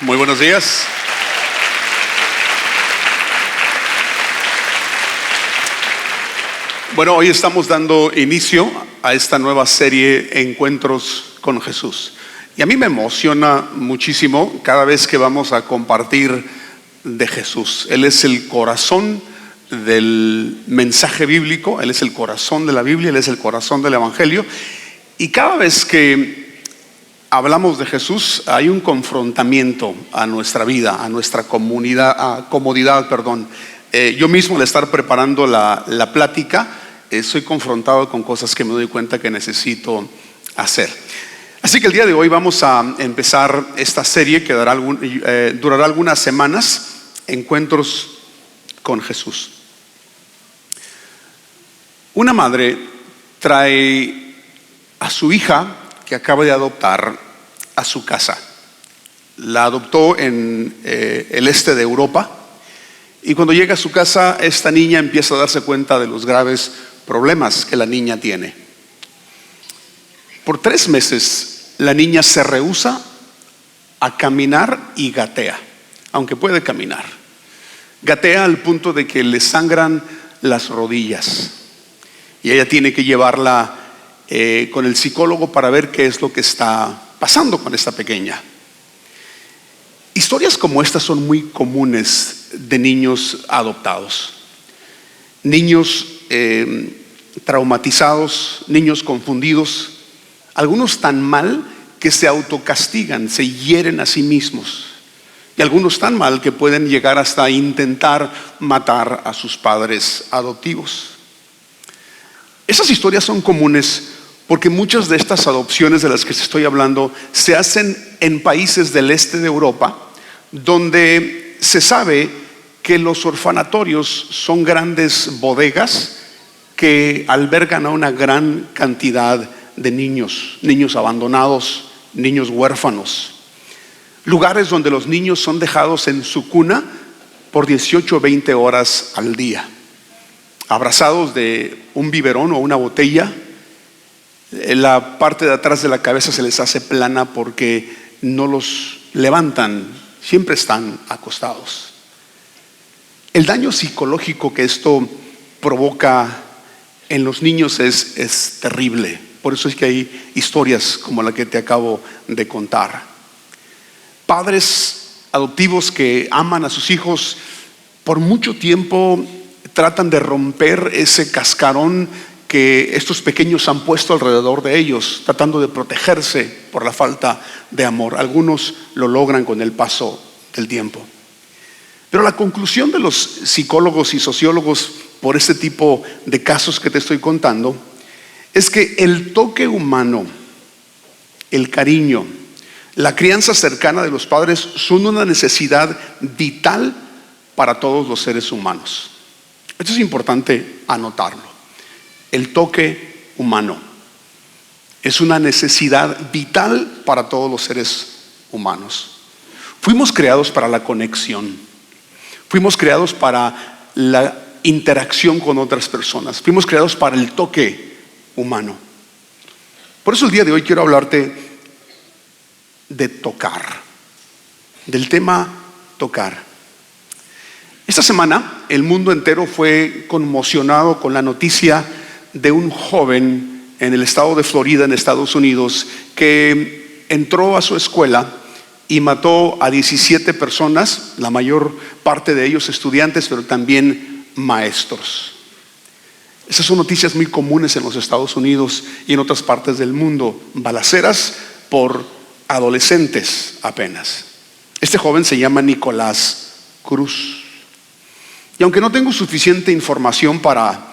Muy buenos días. Bueno, hoy estamos dando inicio a esta nueva serie Encuentros con Jesús. Y a mí me emociona muchísimo cada vez que vamos a compartir de Jesús. Él es el corazón del mensaje bíblico, Él es el corazón de la Biblia, Él es el corazón del Evangelio. Y cada vez que hablamos de Jesús hay un confrontamiento a nuestra vida, a nuestra comodidad. Yo mismo, al estar preparando la plática, soy confrontado con cosas que me doy cuenta que necesito hacer. Así que el día de hoy vamos a empezar esta serie que durará algunas semanas, Encuentros con Jesús. Una madre trae a su hija que acaba de adoptar a su casa. La adoptó en el este de Europa, y cuando llega a su casa, esta niña empieza a darse cuenta de los graves problemas que la niña tiene. Por 3 meses la niña se rehúsa a caminar y gatea, aunque puede caminar. Gatea al punto de que le sangran las rodillas, y ella tiene que llevarla con el psicólogo para ver qué es lo que está pasando con esta pequeña. Historias como estas son muy comunes de niños adoptados, niños traumatizados, niños confundidos, algunos tan mal que se autocastigan, se hieren a sí mismos, y algunos tan mal que pueden llegar hasta intentar matar a sus padres adoptivos. Esas historias son comunes porque muchas de estas adopciones de las que estoy hablando se hacen en países del este de Europa, donde se sabe que los orfanatorios son grandes bodegas que albergan a una gran cantidad de niños abandonados, niños huérfanos, lugares donde los niños son dejados en su cuna por 18 o 20 horas al día, abrazados de un biberón o una botella. La parte de atrás de la cabeza se les hace plana porque no los levantan, siempre están acostados. El daño psicológico que esto provoca en los niños es terrible. Por eso es que hay historias como la que te acabo de contar. Padres adoptivos que aman a sus hijos por mucho tiempo tratan de romper ese cascarón que estos pequeños han puesto alrededor de ellos, tratando de protegerse por la falta de amor. Algunos lo logran con el paso del tiempo. Pero la conclusión de los psicólogos y sociólogos por este tipo de casos que te estoy contando es que el toque humano, el cariño, la crianza cercana de los padres son una necesidad vital para todos los seres humanos. Esto es importante anotarlo. El toque humano es una necesidad vital para todos los seres humanos. Fuimos creados para la conexión. Fuimos creados para la interacción con otras personas. Fuimos creados para el toque humano. Por eso el día de hoy quiero hablarte de tocar, del tema tocar. Esta semana el mundo entero fue conmocionado con la noticia de un joven en el estado de Florida, en Estados Unidos, que entró a su escuela y mató a 17 personas, la mayor parte de ellos estudiantes, pero también maestros. Esas son noticias muy comunes en los Estados Unidos y en otras partes del mundo. Balaceras por adolescentes apenas. Este joven se llama Nicolás Cruz. Y aunque no tengo suficiente información para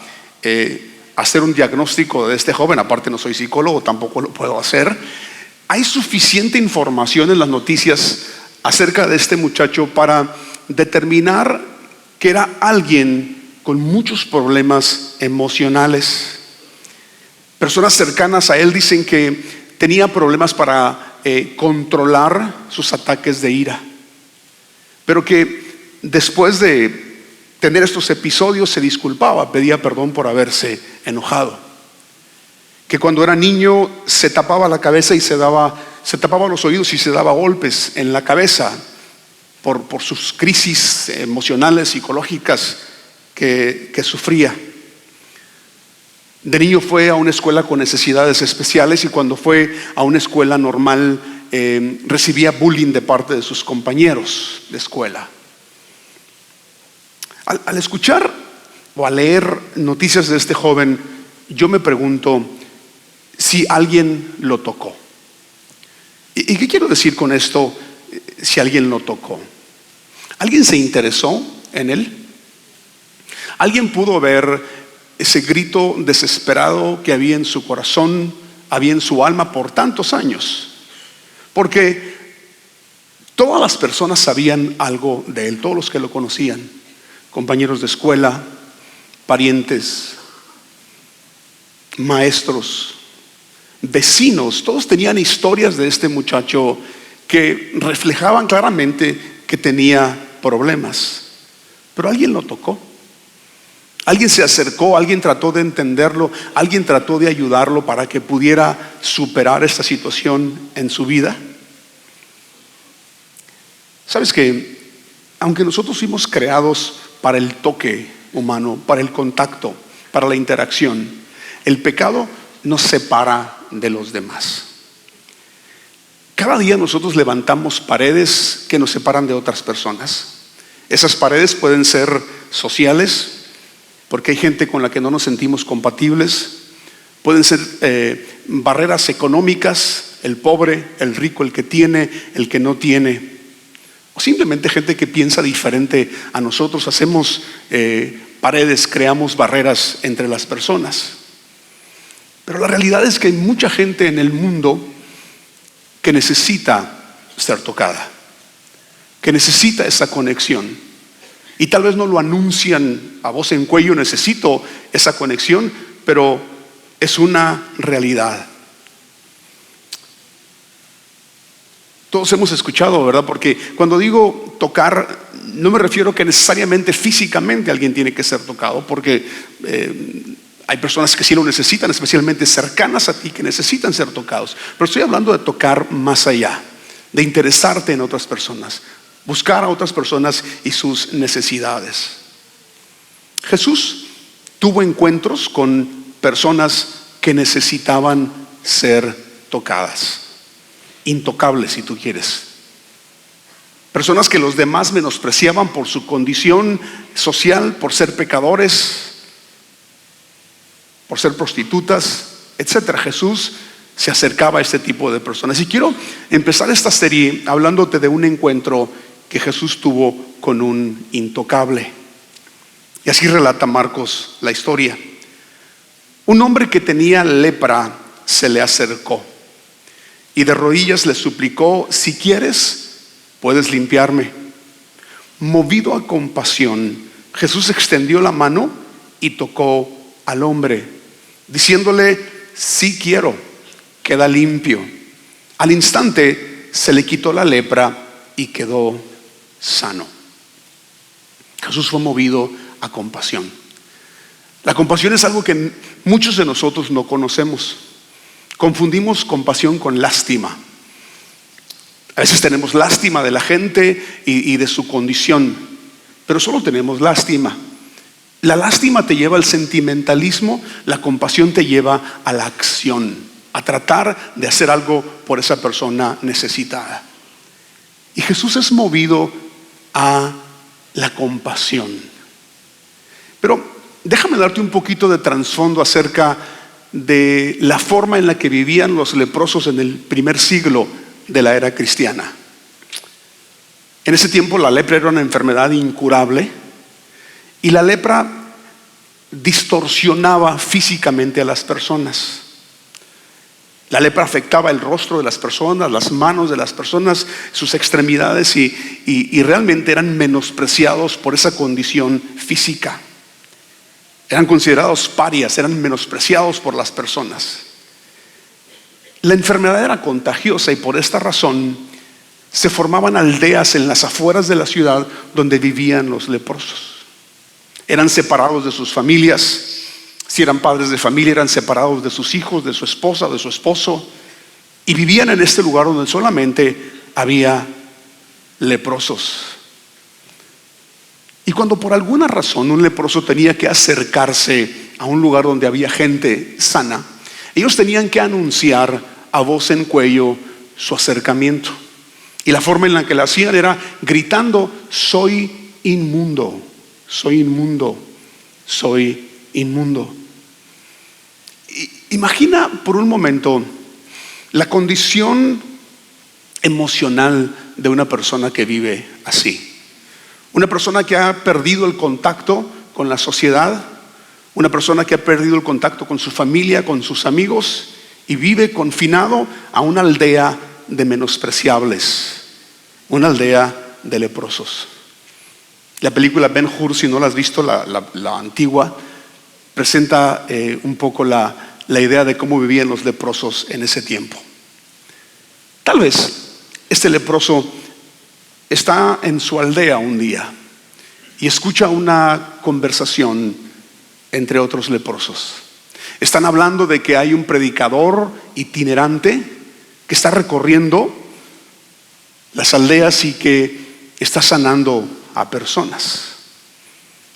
hacer un diagnóstico de este joven, aparte no soy psicólogo, tampoco lo puedo hacer, hay suficiente información en las noticias acerca de este muchacho para determinar que era alguien con muchos problemas emocionales. Personas cercanas a él dicen que tenía problemas para controlar sus ataques de ira, pero que después de tener estos episodios se disculpaba, pedía perdón por haberse enojado. Que cuando era niño se tapaba la cabeza y se tapaba los oídos y se daba golpes en la cabeza por sus crisis emocionales, psicológicas que sufría. De niño fue a una escuela con necesidades especiales y cuando fue a una escuela normal recibía bullying de parte de sus compañeros de escuela. Al escuchar o al leer noticias de este joven, yo me pregunto si alguien lo tocó. ¿Y qué quiero decir con esto? Si alguien lo tocó. ¿Alguien se interesó en él? ¿Alguien pudo ver ese grito desesperado que había en su corazón, había en su alma por tantos años? Porque todas las personas sabían algo de él, todos los que lo conocían, compañeros de escuela, parientes, maestros, vecinos, todos tenían historias de este muchacho que reflejaban claramente que tenía problemas. Pero alguien lo tocó. Alguien se acercó, alguien trató de entenderlo, alguien trató de ayudarlo para que pudiera superar esta situación en su vida. ¿Sabes qué? Aunque nosotros fuimos creados para el toque humano, para el contacto, para la interacción, el pecado nos separa de los demás. Cada día nosotros levantamos paredes que nos separan de otras personas. Esas paredes pueden ser sociales, porque hay gente con la que no nos sentimos compatibles. Pueden ser barreras económicas, el pobre, el rico, el que tiene, el que no tiene. O simplemente gente que piensa diferente a nosotros. Hacemos paredes, creamos barreras entre las personas. Pero la realidad es que hay mucha gente en el mundo que necesita ser tocada, que necesita esa conexión. Y tal vez no lo anuncian a voz en cuello, necesito esa conexión, pero es una realidad. Todos hemos escuchado, ¿verdad? Porque cuando digo tocar, no me refiero que necesariamente físicamente alguien tiene que ser tocado, porque hay personas que sí lo necesitan, especialmente cercanas a ti, que necesitan ser tocados. Pero estoy hablando de tocar más allá, de interesarte en otras personas, buscar a otras personas y sus necesidades. Jesús tuvo encuentros con personas que necesitaban ser tocadas, intocables si tú quieres. Personas que los demás menospreciaban por su condición social, por ser pecadores, por ser prostitutas, etcétera. Jesús se acercaba a este tipo de personas. Y quiero empezar esta serie hablándote de un encuentro que Jesús tuvo con un intocable. Y así relata Marcos la historia. Un hombre que tenía lepra se le acercó y de rodillas le suplicó: si quieres, puedes limpiarme. Movido a compasión, Jesús extendió la mano y tocó al hombre, diciéndole: sí quiero, queda limpio. Al instante se le quitó la lepra y quedó sano. Jesús fue movido a compasión. La compasión es algo que muchos de nosotros no conocemos. Confundimos compasión con lástima. A veces tenemos lástima de la gente y de su condición, pero solo tenemos lástima. La lástima te lleva al sentimentalismo, la compasión te lleva a la acción, a tratar de hacer algo por esa persona necesitada. Y Jesús es movido a la compasión. Pero déjame darte un poquito de trasfondo acerca de la forma en la que vivían los leprosos en el primer siglo de la era cristiana. En ese tiempo la lepra era una enfermedad incurable y la lepra distorsionaba físicamente a las personas. La lepra afectaba el rostro de las personas, las manos de las personas, sus extremidades y realmente eran menospreciados por esa condición física. Eran considerados parias, eran menospreciados por las personas. La enfermedad era contagiosa y por esta razón se formaban aldeas en las afueras de la ciudad donde vivían los leprosos. Eran separados de sus familias. Si eran padres de familia, eran separados de sus hijos, de su esposa, de su esposo, y vivían en este lugar donde solamente había leprosos. Y cuando por alguna razón un leproso tenía que acercarse a un lugar donde había gente sana, ellos tenían que anunciar a voz en cuello su acercamiento. Y la forma en la que lo hacían era gritando: soy inmundo, soy inmundo, soy inmundo. Imagina por un momento la condición emocional de una persona que vive así. Una persona que ha perdido el contacto con la sociedad, una persona que ha perdido el contacto con su familia, con sus amigos, y vive confinado a una aldea de menospreciables, una aldea de leprosos. La película Ben-Hur, si no la has visto, la antigua, presenta un poco la idea de cómo vivían los leprosos en ese tiempo. Tal vez este leproso está en su aldea un día y escucha una conversación entre otros leprosos. Están hablando de que hay un predicador itinerante que está recorriendo las aldeas y que está sanando a personas.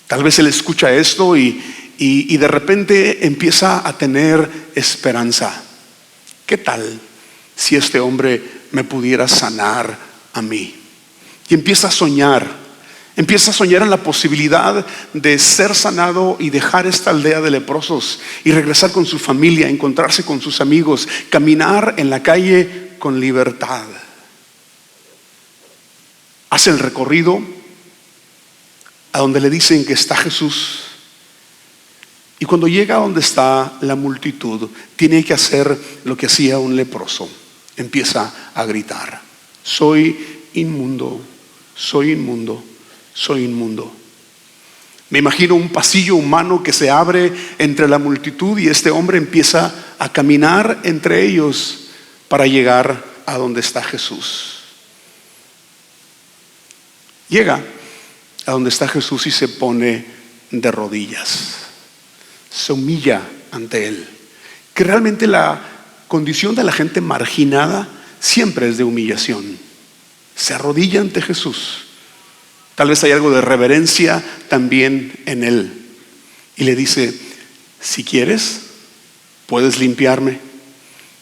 Tal vez él escucha esto y de repente empieza a tener esperanza. ¿Qué tal si este hombre me pudiera sanar a mí? Y empieza a soñar en la posibilidad de ser sanado y dejar esta aldea de leprosos y regresar con su familia, encontrarse con sus amigos, caminar en la calle con libertad. Hace el recorrido a donde le dicen que está Jesús, y cuando llega a donde está la multitud, tiene que hacer lo que hacía un leproso. Empieza a gritar: soy inmundo, soy inmundo, soy inmundo. Me imagino un pasillo humano que se abre entre la multitud y este hombre empieza a caminar entre ellos para llegar a donde está Jesús. Llega a donde está Jesús y se pone de rodillas. Se humilla ante él. Que realmente la condición de la gente marginada siempre es de humillación. Se arrodilla ante Jesús. Tal vez hay algo de reverencia también en él. Y le dice: si quieres, puedes limpiarme.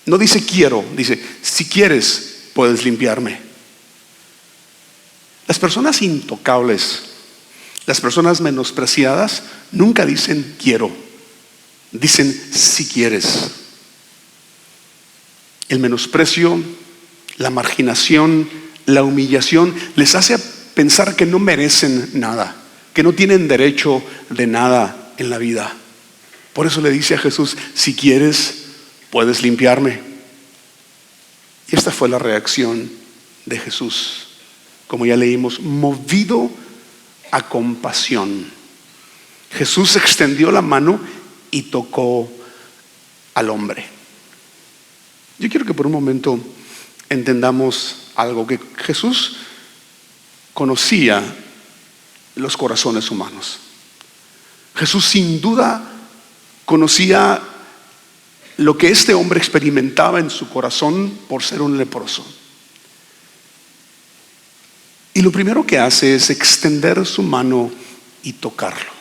No dice quiero, dice si quieres, puedes limpiarme. Las personas intocables, las personas menospreciadas, nunca dicen quiero, dicen si quieres. El menosprecio, la marginación, la humillación les hace pensar que no merecen nada, que no tienen derecho de nada en la vida. Por eso le dice a Jesús: si quieres, puedes limpiarme. Y esta fue la reacción de Jesús, como ya leímos, movido a compasión. Jesús extendió la mano y tocó al hombre. Yo quiero que por un momento entendamos algo, que Jesús conocía los corazones humanos. Jesús sin duda conocía lo que este hombre experimentaba en su corazón por ser un leproso. Y lo primero que hace es extender su mano y tocarlo.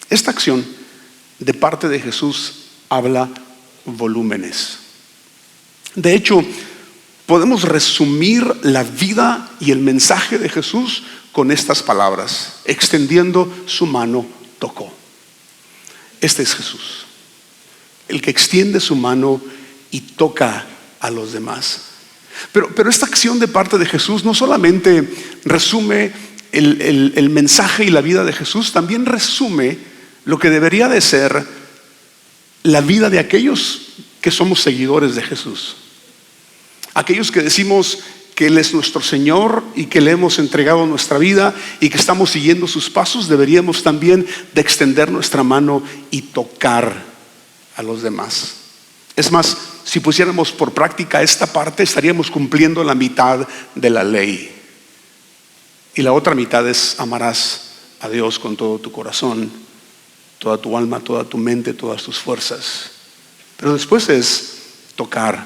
Esta acción de parte de Jesús habla volúmenes. De hecho, podemos resumir la vida y el mensaje de Jesús con estas palabras: extendiendo su mano, tocó. Este es Jesús, el que extiende su mano y toca a los demás. Pero esta acción de parte de Jesús no solamente resume el mensaje y la vida de Jesús, también resume lo que debería de ser la vida de aquellos que somos seguidores de Jesús. Aquellos que decimos que Él es nuestro Señor y que le hemos entregado nuestra vida y que estamos siguiendo sus pasos, deberíamos también de extender nuestra mano y tocar a los demás. Es más, si pusiéramos por práctica esta parte, estaríamos cumpliendo la mitad de la ley. Y la otra mitad es: amarás a Dios con todo tu corazón, toda tu alma, toda tu mente, todas tus fuerzas. Pero después es tocar,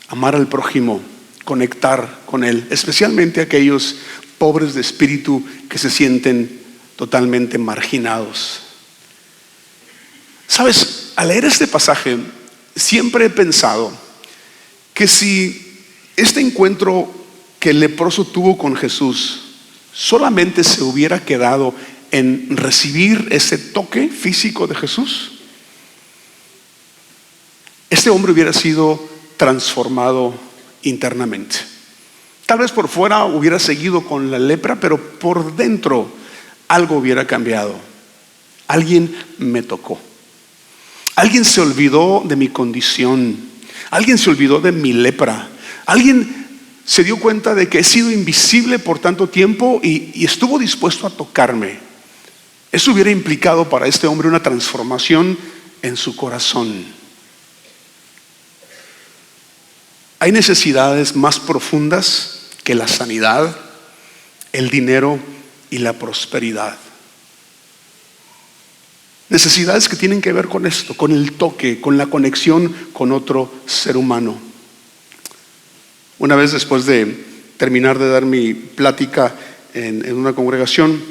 amar al prójimo conectar con Él, especialmente aquellos pobres de espíritu que se sienten totalmente marginados. Sabes, al leer este pasaje siempre he pensado que si este encuentro que el leproso tuvo con Jesús solamente se hubiera quedado en recibir ese toque físico de Jesús, este hombre hubiera sido transformado internamente. Tal vez por fuera hubiera seguido con la lepra, pero por dentro algo hubiera cambiado. Alguien me tocó. Alguien se olvidó de mi condición. Alguien se olvidó de mi lepra. Alguien se dio cuenta de que he sido invisible por tanto tiempo y estuvo dispuesto a tocarme. Eso hubiera implicado para este hombre una transformación en su corazón. Hay necesidades más profundas que la sanidad, el dinero y la prosperidad. Necesidades que tienen que ver con esto, con el toque, con la conexión con otro ser humano. Una vez, después de terminar de dar mi plática en una congregación,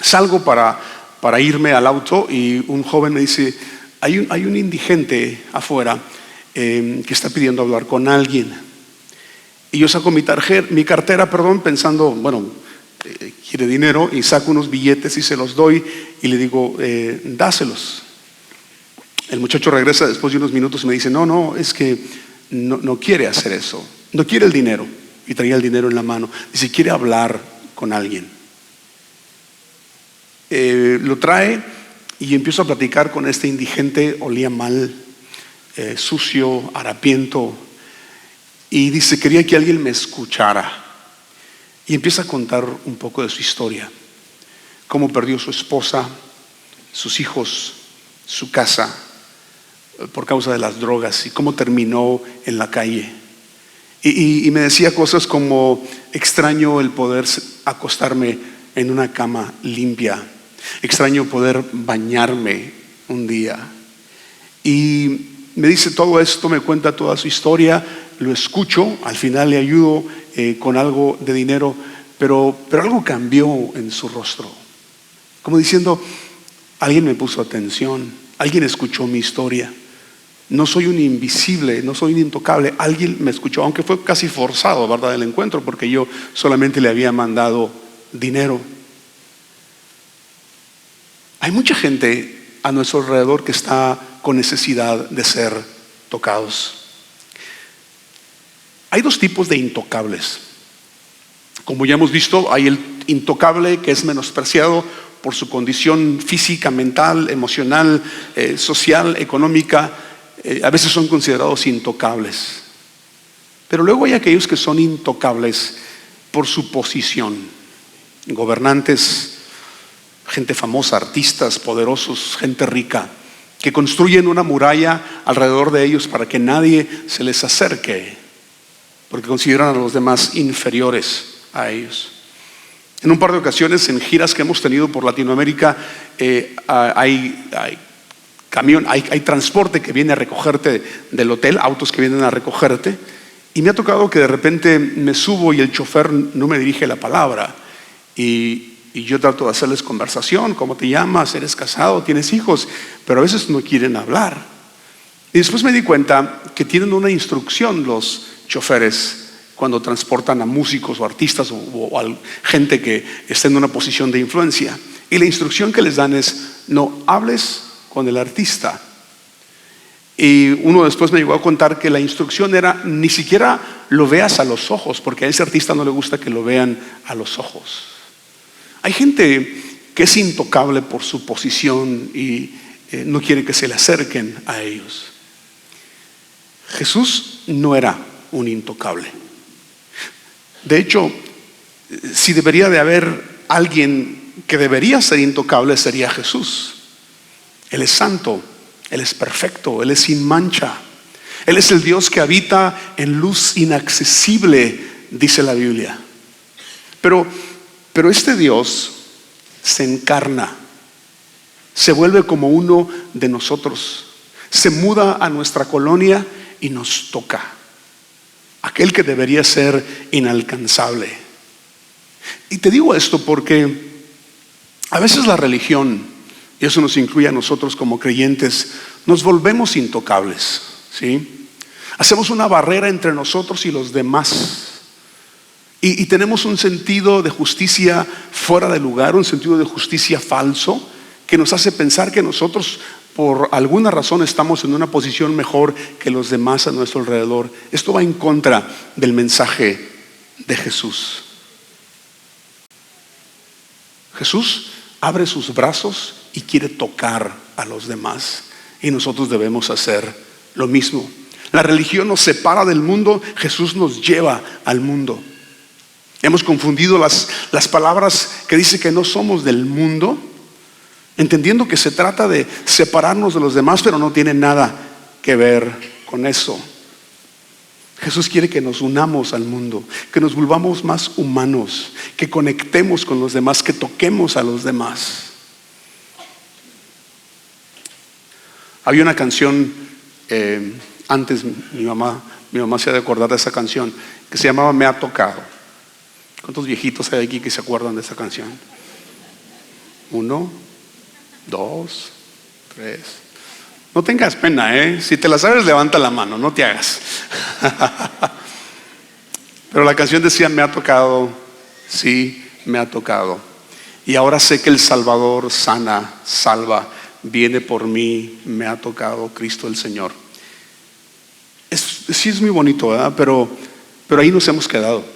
salgo para irme al auto y un joven me dice: hay un indigente afuera que está pidiendo hablar con alguien. Y yo saco mi cartera, pensando, bueno, quiere dinero, y saco unos billetes y se los doy y le digo, dáselos. El muchacho regresa después de unos minutos y me dice, no, es que no quiere hacer eso, no quiere el dinero. Y traía el dinero en la mano. Dice, quiere hablar con alguien. Lo trae y empiezo a platicar con este indigente. Olía mal, sucio, harapiento, y dice, quería que alguien me escuchara. Y empieza a contar un poco de su historia, cómo perdió su esposa, sus hijos, su casa por causa de las drogas, y cómo terminó en la calle. Y me decía cosas como, extraño el poder acostarme en una cama limpia, extraño poder bañarme un día. Y me dice todo esto, me cuenta toda su historia, lo escucho, al final le ayudo con algo de dinero, pero algo cambió en su rostro, como diciendo, alguien me puso atención, alguien escuchó mi historia. No soy un invisible, no soy un intocable, alguien me escuchó, aunque fue casi forzado, ¿verdad?, el encuentro, porque yo solamente le había mandado dinero. Hay mucha gente a nuestro alrededor que está con necesidad de ser tocados. Hay dos tipos de intocables. Como ya hemos visto, hay el intocable que es menospreciado por su condición física, mental, emocional, social, económica. A veces son considerados intocables. Pero luego hay aquellos que son intocables por su posición. Gobernantes, gente famosa, artistas, poderosos, gente rica, que construyen una muralla alrededor de ellos para que nadie se les acerque, porque consideran a los demás inferiores a ellos. En un par de ocasiones, en giras que hemos tenido por Latinoamérica, hay transporte que viene a recogerte del hotel, autos que vienen a recogerte, y me ha tocado que de repente me subo y el chofer no me dirige la palabra, y yo trato de hacerles conversación, ¿cómo te llamas? ¿Eres casado? ¿Tienes hijos? Pero a veces no quieren hablar. Y después me di cuenta que tienen una instrucción los choferes cuando transportan a músicos o artistas o a gente que está en una posición de influencia. Y la instrucción que les dan es, no hables con el artista. Y uno después me llegó a contar que la instrucción era, ni siquiera lo veas a los ojos, porque a ese artista no le gusta que lo vean a los ojos. Hay gente que es intocable por su posición y no quiere que se le acerquen a ellos. Jesús no era un intocable. De hecho, si debería de haber alguien que debería ser intocable, sería Jesús. Él es santo, Él es perfecto, Él es sin mancha. Él es el Dios que habita en luz inaccesible, dice la Biblia. Pero este Dios se encarna, se vuelve como uno de nosotros, se muda a nuestra colonia y nos toca. aquel que debería ser inalcanzable. Y te digo esto porque a veces la religión, y eso nos incluye a nosotros como creyentes, nos volvemos intocables, ¿sí? Hacemos una barrera entre nosotros y los demás. Y tenemos un sentido de justicia fuera de lugar, un sentido de justicia falso, que nos hace pensar que nosotros por alguna razón estamos en una posición mejor que los demás a nuestro alrededor. Esto va en contra del mensaje de Jesús. Jesús abre sus brazos y quiere tocar a los demás, y nosotros debemos hacer lo mismo. La religión nos separa del mundo, Jesús nos lleva al mundo. Hemos confundido las palabras que dice que no somos del mundo, entendiendo que se trata de separarnos de los demás, pero no tiene nada que ver con eso. Jesús quiere que nos unamos al mundo, que nos volvamos más humanos, que conectemos con los demás, que toquemos a los demás. Había una canción, antes mi mamá se ha de acordar de esa canción, que se llamaba Me ha tocado. ¿Cuántos viejitos hay aquí que se acuerdan de esa canción? 1, 2, 3. No tengas pena, si te la sabes, levanta la mano, no te hagas. Pero la canción decía: me ha tocado, sí, me ha tocado. Y ahora sé que el Salvador sana, salva, viene por mí, me ha tocado Cristo el Señor. Sí es muy bonito, ¿verdad? Pero ahí nos hemos quedado.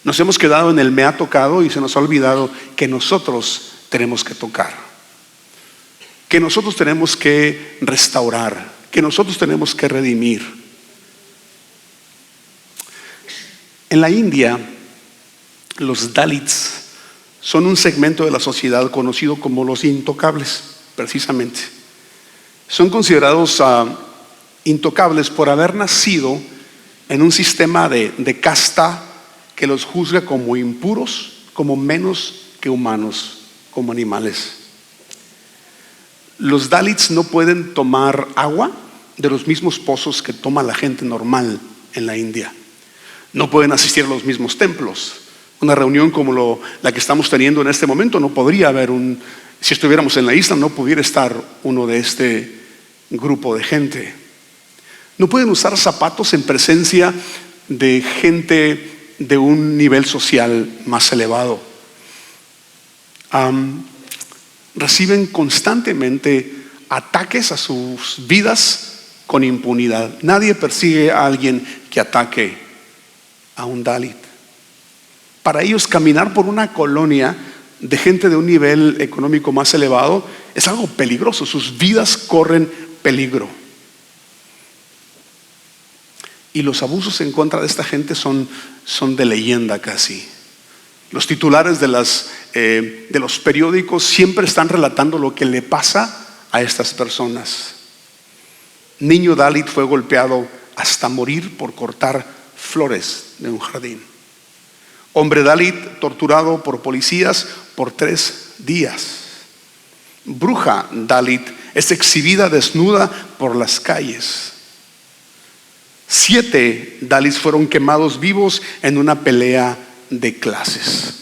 Nos hemos quedado en el me ha tocado y se nos ha olvidado que nosotros tenemos que tocar, que nosotros tenemos que restaurar, que nosotros tenemos que redimir. En la India, los Dalits son un segmento de la sociedad conocido como los intocables, precisamente. Son considerados intocables por haber nacido en un sistema de casta que los juzga como impuros, como menos que humanos, como animales. Los Dalits no pueden tomar agua de los mismos pozos que toma la gente normal en la India. No pueden asistir a los mismos templos. Una reunión como la que estamos teniendo en este momento no podría haber si estuviéramos en la isla, no pudiera estar uno de este grupo de gente. No pueden usar zapatos en presencia de gente de un nivel social más elevado. Reciben constantemente ataques a sus vidas con impunidad. Nadie persigue a alguien que ataque a un Dalit. Para ellos, caminar por una colonia de gente de un nivel económico más elevado es algo peligroso. Sus vidas corren peligro. Y los abusos en contra de esta gente son de leyenda casi. Los titulares de los periódicos siempre están relatando lo que le pasa a estas personas. Niño Dalit fue golpeado hasta morir por cortar flores de un jardín. Hombre Dalit torturado por policías por 3 días. Bruja Dalit es exhibida desnuda por las calles. 7 Dalits fueron quemados vivos en una pelea de clases.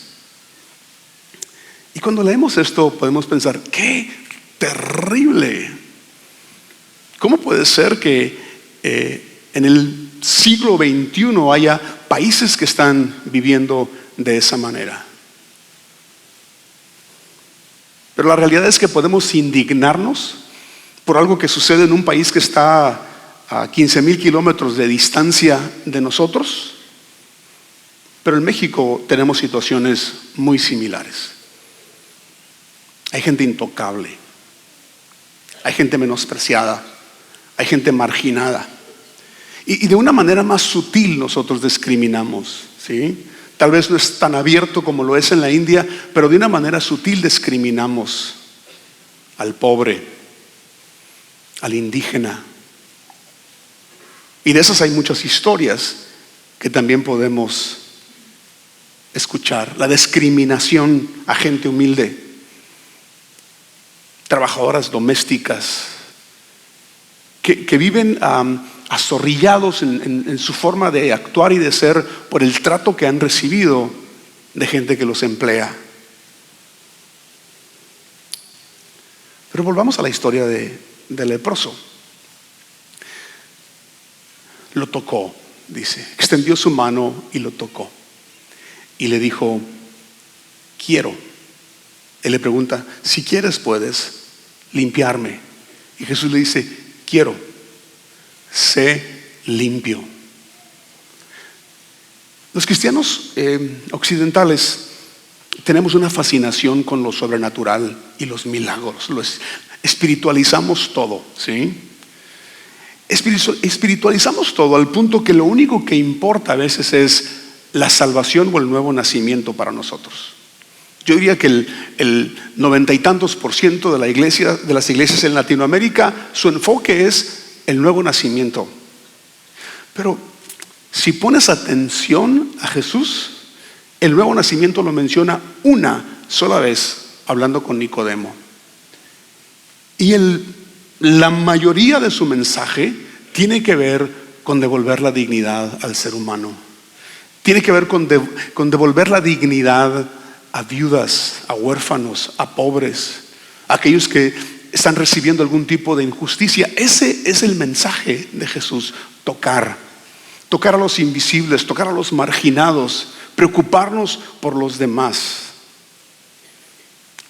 Y cuando leemos esto podemos pensar: ¡qué terrible! ¿Cómo puede ser que en el siglo XXI haya países que están viviendo de esa manera? Pero la realidad es que podemos indignarnos por algo que sucede en un país que está a 15,000 kilómetros de distancia de nosotros, pero en México tenemos situaciones muy similares. Hay gente intocable, hay gente menospreciada, hay gente marginada, y de una manera más sutil nosotros discriminamos, ¿sí? Tal vez no es tan abierto como lo es en la India, pero de una manera sutil discriminamos al pobre, al indígena. Y de esas hay muchas historias que también podemos escuchar. La discriminación a gente humilde, trabajadoras domésticas, que viven azorrillados en su forma de actuar y de ser por el trato que han recibido de gente que los emplea. Pero volvamos a la historia del leproso. Lo tocó, dice, extendió su mano y lo tocó. Y le dijo, quiero. Él le pregunta, si quieres puedes limpiarme. Y Jesús le dice, quiero, sé limpio. Los cristianos occidentales tenemos una fascinación con lo sobrenatural y los milagros. Espiritualizamos todo, ¿sí? Espiritualizamos todo al punto que lo único que importa a veces es la salvación o el nuevo nacimiento para nosotros. Yo diría que el 90 y tantos % de las iglesias en Latinoamérica, su enfoque es el nuevo nacimiento. Pero si pones atención a Jesús, el nuevo nacimiento lo menciona una sola vez, hablando con Nicodemo. Y la mayoría de su mensaje tiene que ver con devolver la dignidad al ser humano. Tiene que ver con devolver la dignidad a viudas, a huérfanos, a pobres, a aquellos que están recibiendo algún tipo de injusticia. Ese es el mensaje de Jesús: tocar a los invisibles, tocar a los marginados, preocuparnos por los demás.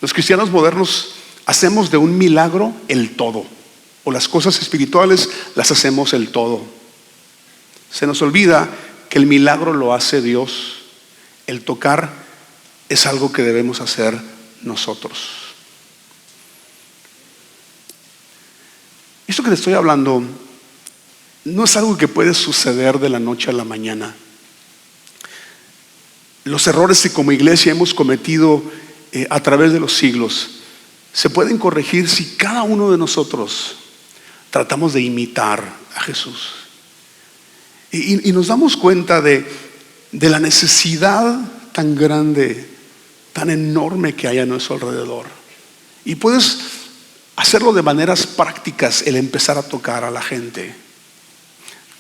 Los cristianos modernos hacemos de un milagro el todo, o las cosas espirituales las hacemos el todo. Se nos olvida que el milagro lo hace Dios. El tocar es algo que debemos hacer nosotros. Esto que te estoy hablando no es algo que puede suceder de la noche a la mañana. Los errores que como iglesia hemos cometido a través de los siglos se pueden corregir si cada uno de nosotros tratamos de imitar a Jesús. Y nos damos cuenta de la necesidad tan grande, tan enorme que hay a nuestro alrededor. Y puedes hacerlo de maneras prácticas, el empezar a tocar a la gente.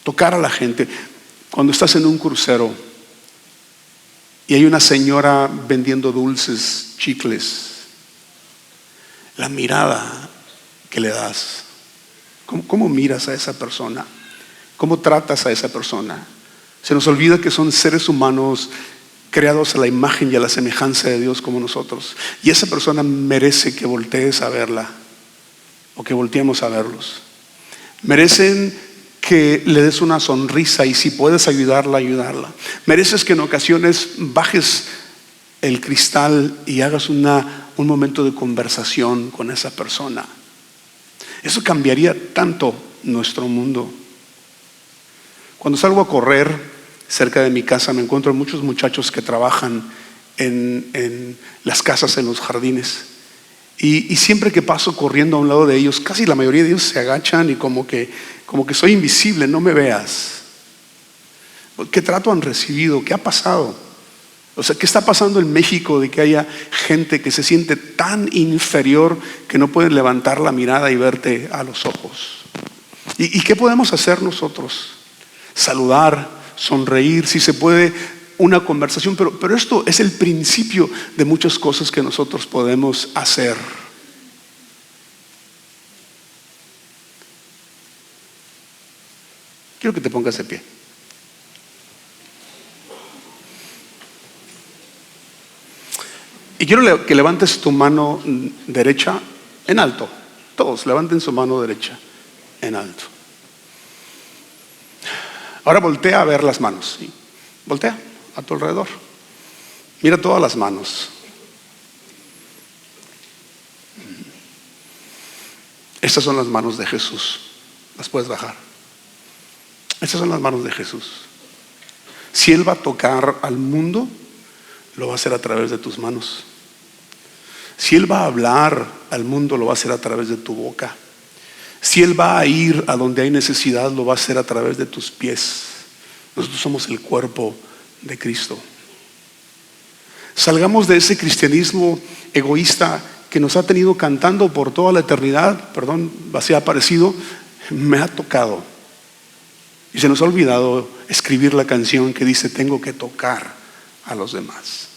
Tocar a la gente. Cuando estás en un crucero y hay una señora vendiendo dulces, chicles, la mirada que le das. ¿Cómo miras a esa persona? ¿Cómo tratas a esa persona? Se nos olvida que son seres humanos creados a la imagen y a la semejanza de Dios como nosotros. Y esa persona merece que voltees a verla, o que volteemos a verlos. Merecen que le des una sonrisa, y si puedes ayudarla. Mereces que en ocasiones bajes el cristal y hagas un momento de conversación con esa persona. Eso cambiaría tanto nuestro mundo. Cuando salgo a correr cerca de mi casa, me encuentro muchos muchachos que trabajan en las casas, en los jardines. Y siempre que paso corriendo a un lado de ellos, casi la mayoría de ellos se agachan y como que soy invisible, no me veas. ¿Qué trato han recibido? ¿Qué ha pasado? O sea, ¿qué está pasando en México de que haya gente que se siente tan inferior que no pueden levantar la mirada y verte a los ojos? ¿Y qué podemos hacer nosotros? Saludar, sonreír, si se puede, una conversación, pero esto es el principio de muchas cosas que nosotros podemos hacer. Quiero que te pongas de pie. Y quiero que levantes tu mano derecha en alto. Todos levanten su mano derecha en alto. Ahora voltea a ver las manos. ¿Sí? Voltea a tu alrededor. Mira todas las manos. Estas son las manos de Jesús. Las puedes bajar. Estas son las manos de Jesús. Si Él va a tocar al mundo, lo va a hacer a través de tus manos. Si Él va a hablar al mundo, lo va a hacer a través de tu boca. Si Él va a ir a donde hay necesidad, lo va a hacer a través de tus pies. Nosotros somos el cuerpo de Cristo. Salgamos de ese cristianismo egoísta que nos ha tenido cantando por toda la eternidad. Perdón, así ha parecido. me ha tocado, y se nos ha olvidado escribir la canción que dice: tengo que tocar a los demás.